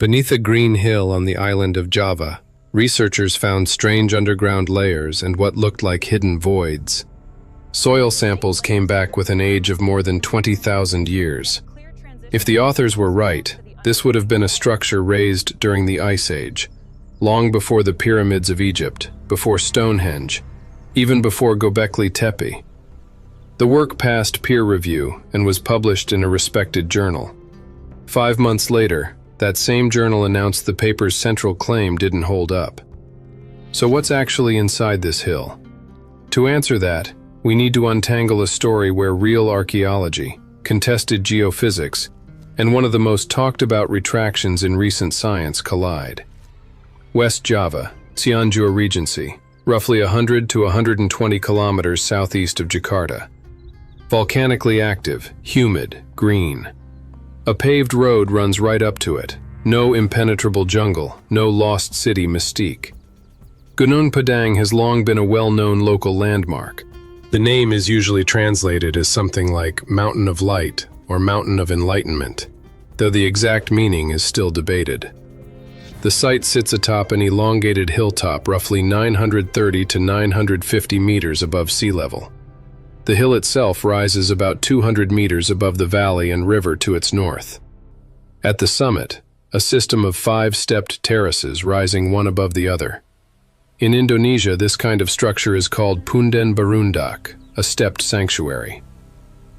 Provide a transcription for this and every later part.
Beneath a green hill on the island of Java, researchers found strange underground layers and what looked like hidden voids. Soil samples came back with an age of more than 20,000 years. If the authors were right, this would have been a structure raised during the Ice Age, long before the pyramids of Egypt, before Stonehenge, even before Göbekli Tepe. The work passed peer review and was published in a respected journal. 5 months later, that same journal announced the paper's central claim didn't hold up. So what's actually inside this hill? To answer that, we need to untangle a story where real archaeology, contested geophysics, and one of the most talked about retractions in recent science collide. West Java, Cianjur Regency, roughly 100 to 120 kilometers southeast of Jakarta. Volcanically active, humid, green. A paved road runs right up to it. No impenetrable jungle, no lost city mystique. Gunung Padang has long been a well-known local landmark. The name is usually translated as something like Mountain of Light or Mountain of Enlightenment, though the exact meaning is still debated. The site sits atop an elongated hilltop roughly 930 to 950 meters above sea level. The hill itself rises about 200 meters above the valley and river to its north. At the summit, a system of 5-stepped terraces rising one above the other. In Indonesia, this kind of structure is called Punden Berundak, a stepped sanctuary.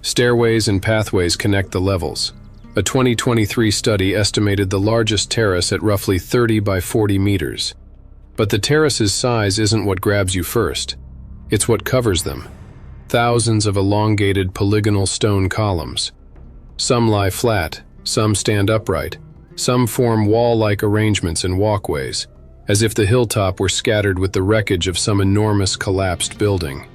Stairways and pathways connect the levels. A 2023 study estimated the largest terrace at roughly 30 by 40 meters. But the terrace's size isn't what grabs you first. It's what covers them. Thousands of elongated polygonal stone columns. Some lie flat, some stand upright, some form wall-like arrangements and walkways, as if the hilltop were scattered with the wreckage of some enormous collapsed building.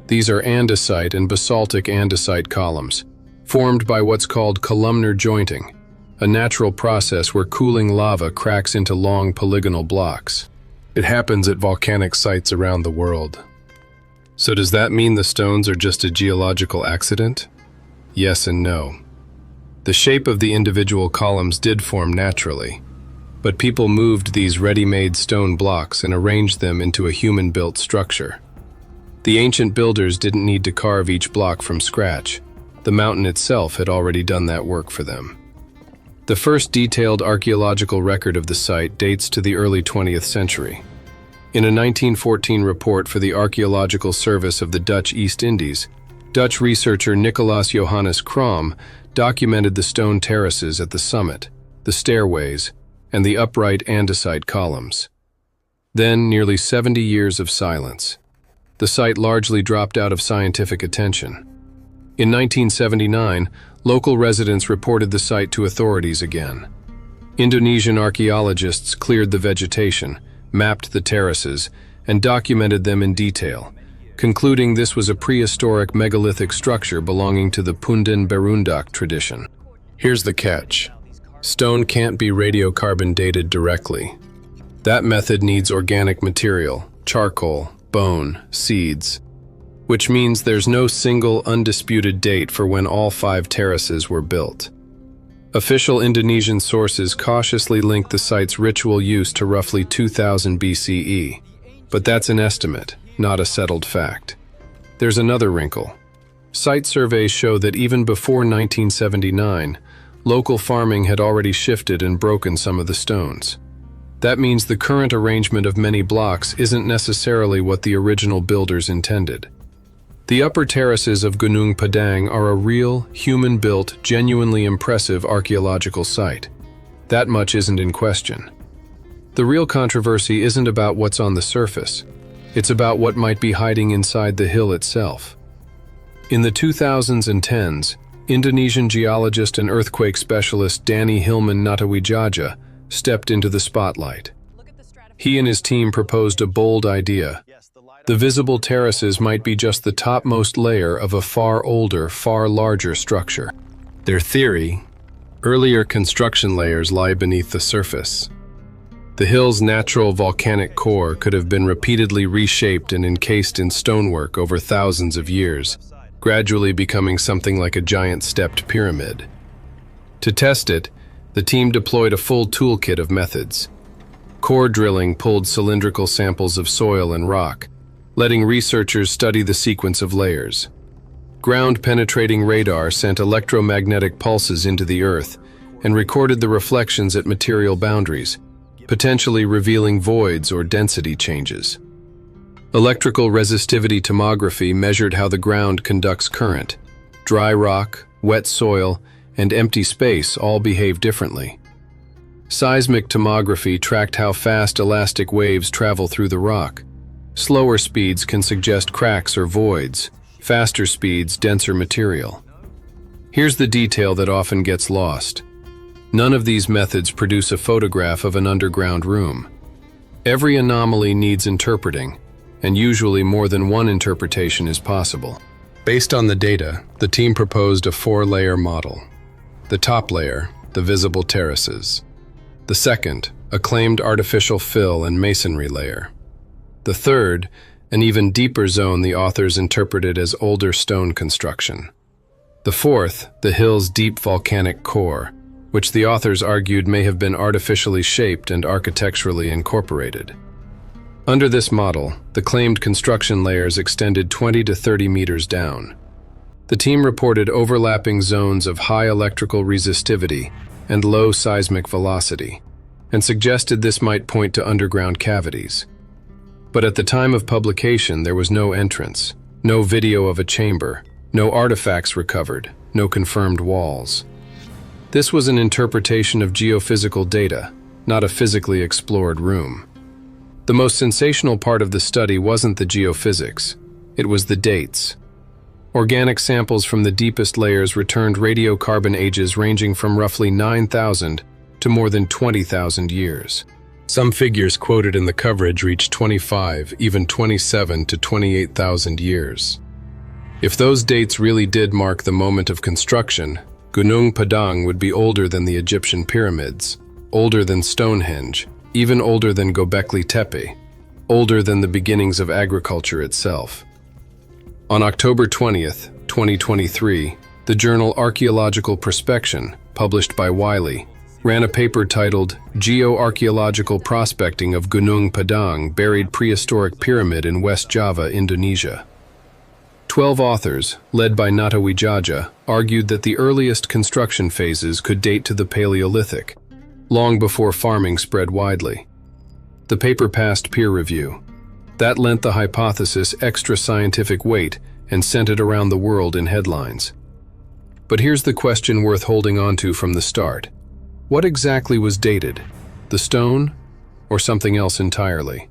These are andesite and basaltic andesite columns, formed by what's called columnar jointing, a natural process where cooling lava cracks into long polygonal blocks. It happens at volcanic sites around the world. So does that mean the stones are just a geological accident? Yes and no. The shape of the individual columns did form naturally, but people moved these ready-made stone blocks and arranged them into a human-built structure. The ancient builders didn't need to carve each block from scratch. The mountain itself had already done that work for them. The first detailed archaeological record of the site dates to the early 20th century. In a 1914 report for the Archaeological Service of the Dutch East Indies, Dutch researcher Nicolaas Johannes Krom documented the stone terraces at the summit, the stairways, and the upright andesite columns. Then, nearly 70 years of silence. The site largely dropped out of scientific attention. In 1979, local residents reported the site to authorities again. Indonesian archaeologists cleared the vegetation, mapped the terraces, and documented them in detail, concluding this was a prehistoric megalithic structure belonging to the Punden Berundak tradition. Here's the catch. Stone can't be radiocarbon dated directly. That method needs organic material, charcoal, bone, seeds, which means there's no single undisputed date for when all 5 terraces were built. Official Indonesian sources cautiously link the site's ritual use to roughly 2000 BCE, but that's an estimate, not a settled fact. There's another wrinkle. Site surveys show that even before 1979, local farming had already shifted and broken some of the stones. That means the current arrangement of many blocks isn't necessarily what the original builders intended. The upper terraces of Gunung Padang are a real, human-built, genuinely impressive archaeological site. That much isn't in question. The real controversy isn't about what's on the surface. It's about what might be hiding inside the hill itself. In the 2000s and 10s, Indonesian geologist and earthquake specialist Danny Hilman Natawijaja stepped into the spotlight. He and his team proposed a bold idea. The visible terraces might be just the topmost layer of a far older, far larger structure. Their theory: earlier construction layers lie beneath the surface. The hill's natural volcanic core could have been repeatedly reshaped and encased in stonework over thousands of years, gradually becoming something like a giant stepped pyramid. To test it, The team deployed a full toolkit of methods. Core drilling pulled cylindrical samples of soil and rock, letting researchers study the sequence of layers. Ground-penetrating radar sent electromagnetic pulses into the earth and recorded the reflections at material boundaries, potentially revealing voids or density changes. Electrical resistivity tomography measured how the ground conducts current. Dry rock, wet soil, and empty space all behave differently. Seismic tomography tracked how fast elastic waves travel through the rock. Slower speeds can suggest cracks or voids, faster speeds denser material. Here's the detail that often gets lost. None of these methods produce a photograph of an underground room. Every anomaly needs interpreting, and usually more than one interpretation is possible. Based on the data, the team proposed a 4-layer model. The top layer, the visible terraces. The second, a claimed artificial fill and masonry layer. The third, an even deeper zone the authors interpreted as older stone construction. The fourth, the hill's deep volcanic core, which the authors argued may have been artificially shaped and architecturally incorporated. Under this model, the claimed construction layers extended 20 to 30 meters down. The team reported overlapping zones of high electrical resistivity and low seismic velocity, and suggested this might point to underground cavities. But at the time of publication, there was no entrance, no video of a chamber, no artifacts recovered, no confirmed walls. This was an interpretation of geophysical data, not a physically explored room. The most sensational part of the study wasn't the geophysics, it was the dates. Organic samples from the deepest layers returned radiocarbon ages ranging from roughly 9,000 to more than 20,000 years. Some figures quoted in the coverage reached 25, even 27 to 28,000 years. If those dates really did mark the moment of construction, Gunung Padang would be older than the Egyptian pyramids, older than Stonehenge, even older than Göbekli Tepe, older than the beginnings of agriculture itself. On October 20th, 2023, the journal Archaeological Prospection, published by Wiley, ran a paper titled Geoarchaeological Prospecting of Gunung Padang Buried Prehistoric Pyramid in West Java, Indonesia. 12 authors, led by Natawijaja, argued that the earliest construction phases could date to the Paleolithic, long before farming spread widely. The paper passed peer review. That lent the hypothesis extra scientific weight and sent it around the world in headlines. But here's the question worth holding on to from the start. What exactly was dated? The stone, or something else entirely?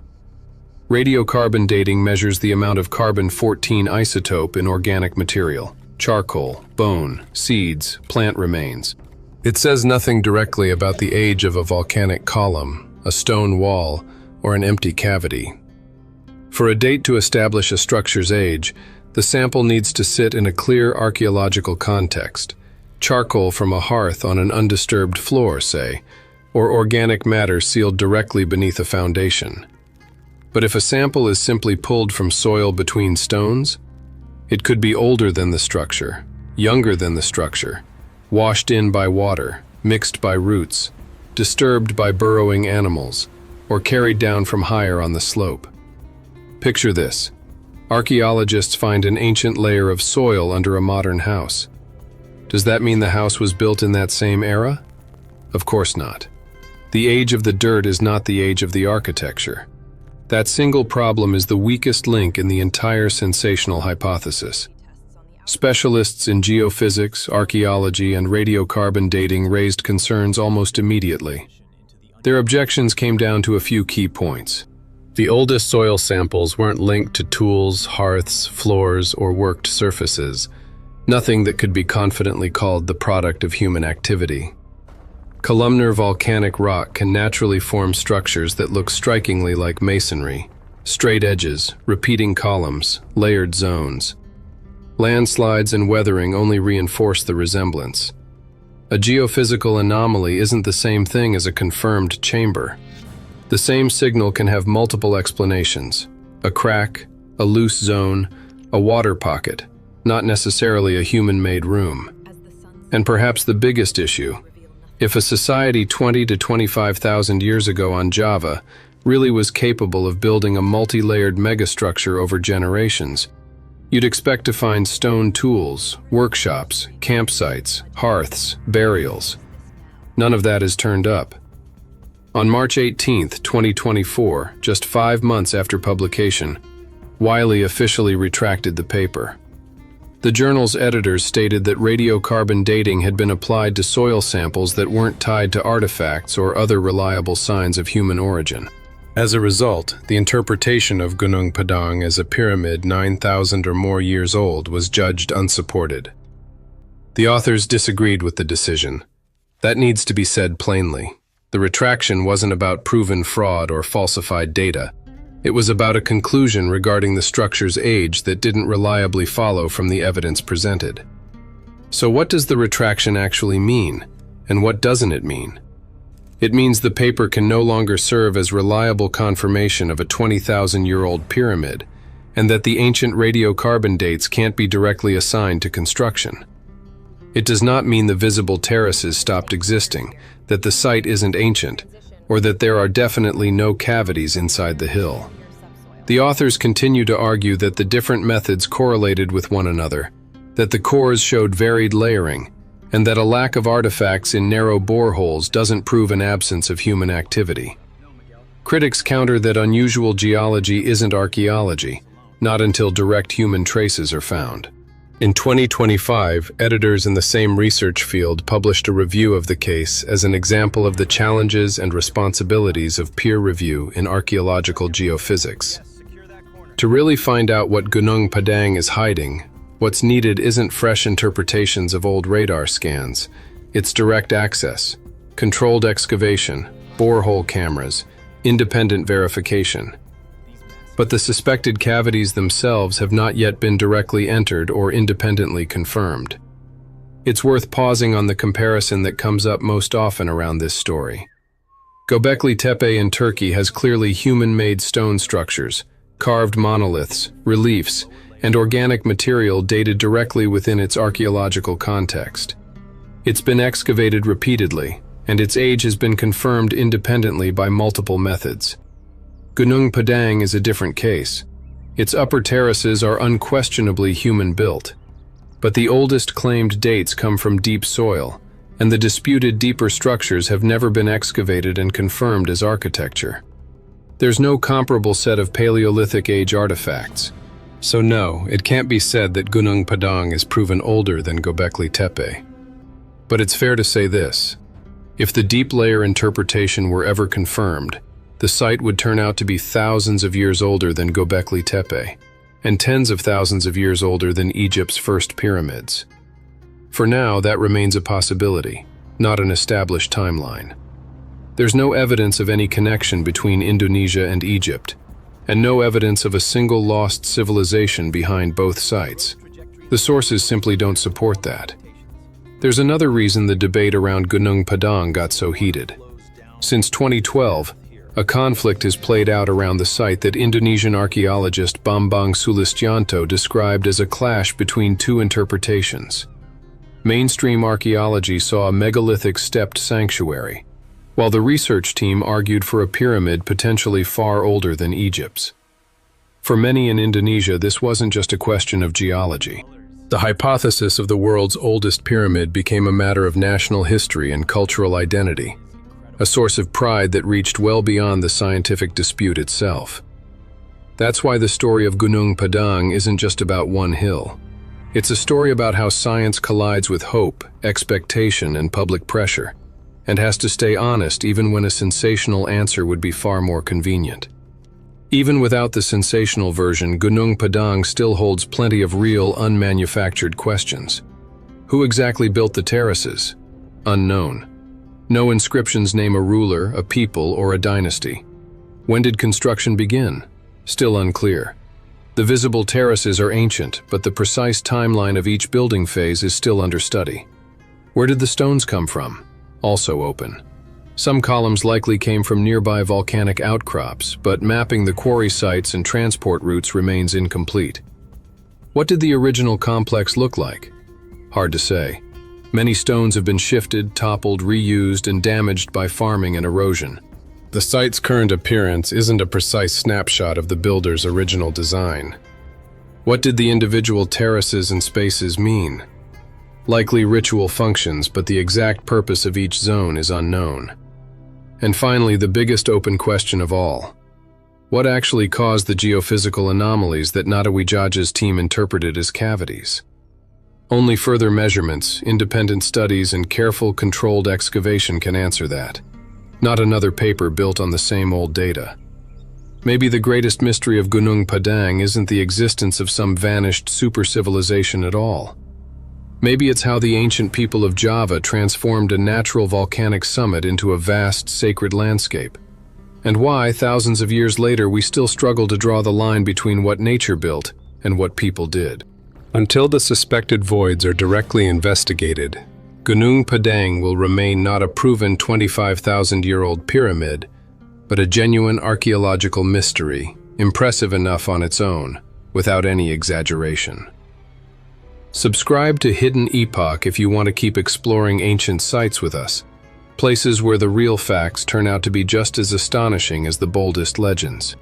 Radiocarbon dating measures the amount of carbon-14 isotope in organic material, charcoal, bone, seeds, plant remains. It says nothing directly about the age of a volcanic column, a stone wall, or an empty cavity. For a date to establish a structure's age, the sample needs to sit in a clear archaeological context. Charcoal from a hearth on an undisturbed floor, say, or organic matter sealed directly beneath a foundation. But if a sample is simply pulled from soil between stones, it could be older than the structure, younger than the structure, washed in by water, mixed by roots, disturbed by burrowing animals, or carried down from higher on the slope. Picture this. Archaeologists find an ancient layer of soil under a modern house. Does that mean the house was built in that same era? Of course not. The age of the dirt is not the age of the architecture. That single problem is the weakest link in the entire sensational hypothesis. Specialists in geophysics, archaeology, and radiocarbon dating raised concerns almost immediately. Their objections came down to a few key points. The oldest soil samples weren't linked to tools, hearths, floors, or worked surfaces, nothing that could be confidently called the product of human activity. Columnar volcanic rock can naturally form structures that look strikingly like masonry, straight edges, repeating columns, layered zones. Landslides and weathering only reinforce the resemblance. A geophysical anomaly isn't the same thing as a confirmed chamber. The same signal can have multiple explanations: a crack, a loose zone, a water pocket, not necessarily a human-made room. And perhaps the biggest issue, If a society 20 to 25,000 years ago on Java really was capable of building a multi-layered megastructure over generations, you'd expect to find stone tools, workshops, campsites, hearths, burials. None of that has turned up. On March 18, 2024, just 5 months after publication, Wiley officially retracted the paper. The journal's editors stated that radiocarbon dating had been applied to soil samples that weren't tied to artifacts or other reliable signs of human origin. As a result, the interpretation of Gunung Padang as a pyramid 9,000 or more years old was judged unsupported. The authors disagreed with the decision. That needs to be said plainly. The retraction wasn't about proven fraud or falsified data. It was about a conclusion regarding the structure's age that didn't reliably follow from the evidence presented. So what does the retraction actually mean, and what doesn't it mean? It means the paper can no longer serve as reliable confirmation of a 20,000-year-old pyramid, and that the ancient radiocarbon dates can't be directly assigned to construction. It does not mean the visible terraces stopped existing, that the site isn't ancient, or that there are definitely no cavities inside the hill. The authors continue to argue that the different methods correlated with one another, that the cores showed varied layering, and that a lack of artifacts in narrow boreholes doesn't prove an absence of human activity. Critics counter that unusual geology isn't archaeology, not until direct human traces are found. In 2025, editors in the same research field published a review of the case as an example of the challenges and responsibilities of peer review in archaeological geophysics. To really find out what Gunung Padang is hiding, what's needed isn't fresh interpretations of old radar scans. It's direct access, controlled excavation, borehole cameras, independent verification. But the suspected cavities themselves have not yet been directly entered or independently confirmed. It's worth pausing on the comparison that comes up most often around this story. Göbekli Tepe in Turkey has clearly human-made stone structures, carved monoliths, reliefs, and organic material dated directly within its archaeological context. It's been excavated repeatedly, and its age has been confirmed independently by multiple methods. Gunung Padang is a different case. Its upper terraces are unquestionably human-built, but the oldest claimed dates come from deep soil, and the disputed deeper structures have never been excavated and confirmed as architecture. There's no comparable set of Paleolithic-age artifacts, so no, it can't be said that Gunung Padang is proven older than Göbekli Tepe. But it's fair to say this: if the deep layer interpretation were ever confirmed, the site would turn out to be thousands of years older than Göbekli Tepe, and tens of thousands of years older than Egypt's first pyramids. For now, that remains a possibility, not an established timeline. There's no evidence of any connection between Indonesia and Egypt, and no evidence of a single lost civilization behind both sites. The sources simply don't support that. There's another reason the debate around Gunung Padang got so heated. Since 2012, a conflict has played out around the site that Indonesian archaeologist Bambang Sulistianto described as a clash between two interpretations. Mainstream archaeology saw a megalithic stepped sanctuary, while the research team argued for a pyramid potentially far older than Egypt's. For many in Indonesia, this wasn't just a question of geology. The hypothesis of the world's oldest pyramid became a matter of national history and cultural identity, a source of pride that reached well beyond the scientific dispute itself. That's why the story of Gunung Padang isn't just about one hill. It's a story about how science collides with hope, expectation, and public pressure, and has to stay honest even when a sensational answer would be far more convenient. Even without the sensational version, Gunung Padang still holds plenty of real, unmanufactured questions. Who exactly built the terraces? Unknown. No inscriptions name a ruler, a people, or a dynasty. When did construction begin? Still unclear. The visible terraces are ancient, but the precise timeline of each building phase is still under study. Where did the stones come from? Also open. Some columns likely came from nearby volcanic outcrops, but mapping the quarry sites and transport routes remains incomplete. What did the original complex look like? Hard to say. Many stones have been shifted, toppled, reused, and damaged by farming and erosion. The site's current appearance isn't a precise snapshot of the builder's original design. What did the individual terraces and spaces mean? Likely ritual functions, but the exact purpose of each zone is unknown. And finally, the biggest open question of all. What actually caused the geophysical anomalies that Nadawijaja's team interpreted as cavities? Only further measurements, independent studies, and careful, controlled excavation can answer that. Not another paper built on the same old data. Maybe the greatest mystery of Gunung Padang isn't the existence of some vanished super-civilization at all. Maybe it's how the ancient people of Java transformed a natural volcanic summit into a vast, sacred landscape. And why, thousands of years later, we still struggle to draw the line between what nature built and what people did. Until the suspected voids are directly investigated, Gunung Padang will remain not a proven 25,000-year-old pyramid, but a genuine archaeological mystery, impressive enough on its own, without any exaggeration. Subscribe to Hidden Epoch if you want to keep exploring ancient sites with us, places where the real facts turn out to be just as astonishing as the boldest legends.